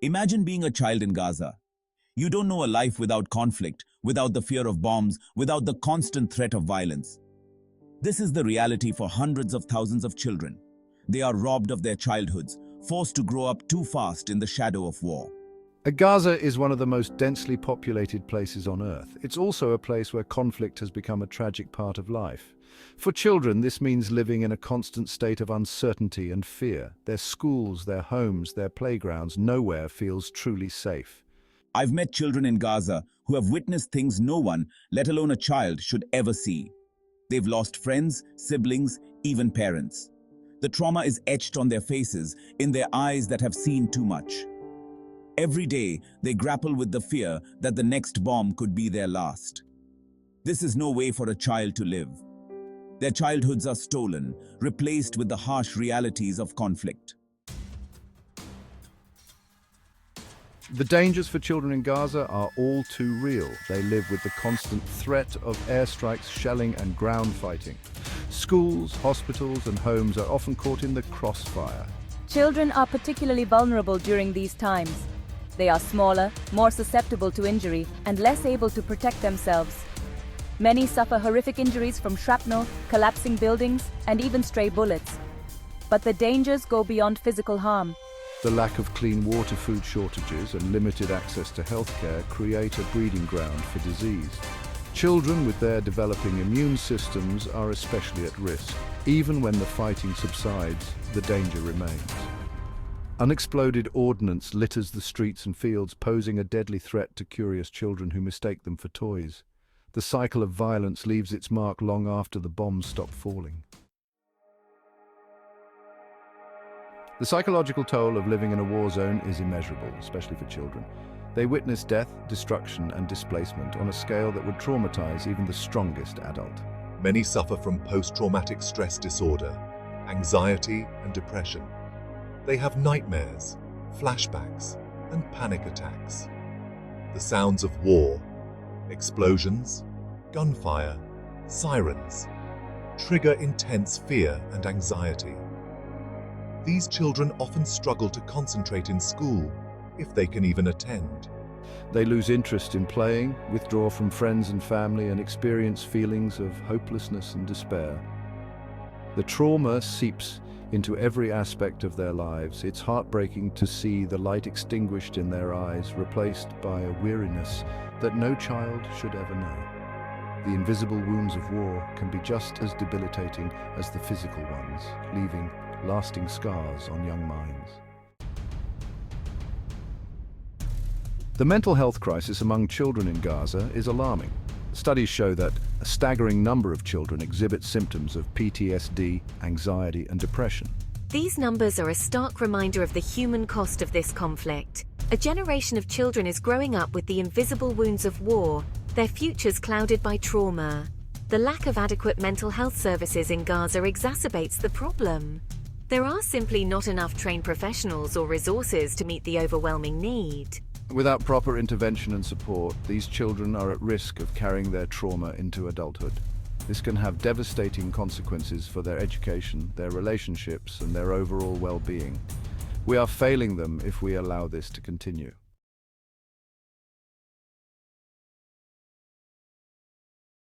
Imagine being a child in Gaza. You don't know a life without conflict, without the fear of bombs, without the constant threat of violence. This is the reality for hundreds of thousands of children. They are robbed of their childhoods, forced to grow up too fast in the shadow of war. Gaza is one of the most densely populated places on Earth. It's also a place where conflict has become a tragic part of life. For children, this means living in a constant state of uncertainty and fear. Their schools, their homes, their playgrounds, nowhere feels truly safe. I've met children in Gaza who have witnessed things no one, let alone a child, should ever see. They've lost friends, siblings, even parents. The trauma is etched on their faces, in their eyes that have seen too much. Every day, they grapple with the fear that the next bomb could be their last. This is no way for a child to live. Their childhoods are stolen, replaced with the harsh realities of conflict. The dangers for children in Gaza are all too real. They live with the constant threat of airstrikes, shelling, and ground fighting. Schools, hospitals, and homes are often caught in the crossfire. Children are particularly vulnerable during these times. They are smaller, more susceptible to injury, and less able to protect themselves. Many suffer horrific injuries from shrapnel, collapsing buildings, and even stray bullets. But the dangers go beyond physical harm. The lack of clean water, food shortages, and limited access to healthcare create a breeding ground for disease. Children with their developing immune systems are especially at risk. Even when the fighting subsides, the danger remains. Unexploded ordnance litters the streets and fields, posing a deadly threat to curious children who mistake them for toys. The cycle of violence leaves its mark long after the bombs stop falling. The psychological toll of living in a war zone is immeasurable, especially for children. They witness death, destruction, and displacement on a scale that would traumatize even the strongest adult. Many suffer from post-traumatic stress disorder, anxiety, and depression. They have nightmares, flashbacks, and panic attacks. The sounds of war, explosions, gunfire, sirens, trigger intense fear and anxiety. These children often struggle to concentrate in school, if they can even attend. They lose interest in playing, withdraw from friends and family, and experience feelings of hopelessness and despair. The trauma seeps into every aspect of their lives. It's heartbreaking to see the light extinguished in their eyes, replaced by a weariness that no child should ever know. The invisible wounds of war can be just as debilitating as the physical ones, leaving lasting scars on young minds. The mental health crisis among children in Gaza is alarming. Studies show that a staggering number of children exhibit symptoms of PTSD, anxiety, and depression. These numbers are a stark reminder of the human cost of this conflict. A generation of children is growing up with the invisible wounds of war, their futures clouded by trauma. The lack of adequate mental health services in Gaza exacerbates the problem. There are simply not enough trained professionals or resources to meet the overwhelming need. Without proper intervention and support, these children are at risk of carrying their trauma into adulthood. This can have devastating consequences for their education, their relationships, and their overall well-being. We are failing them if we allow this to continue.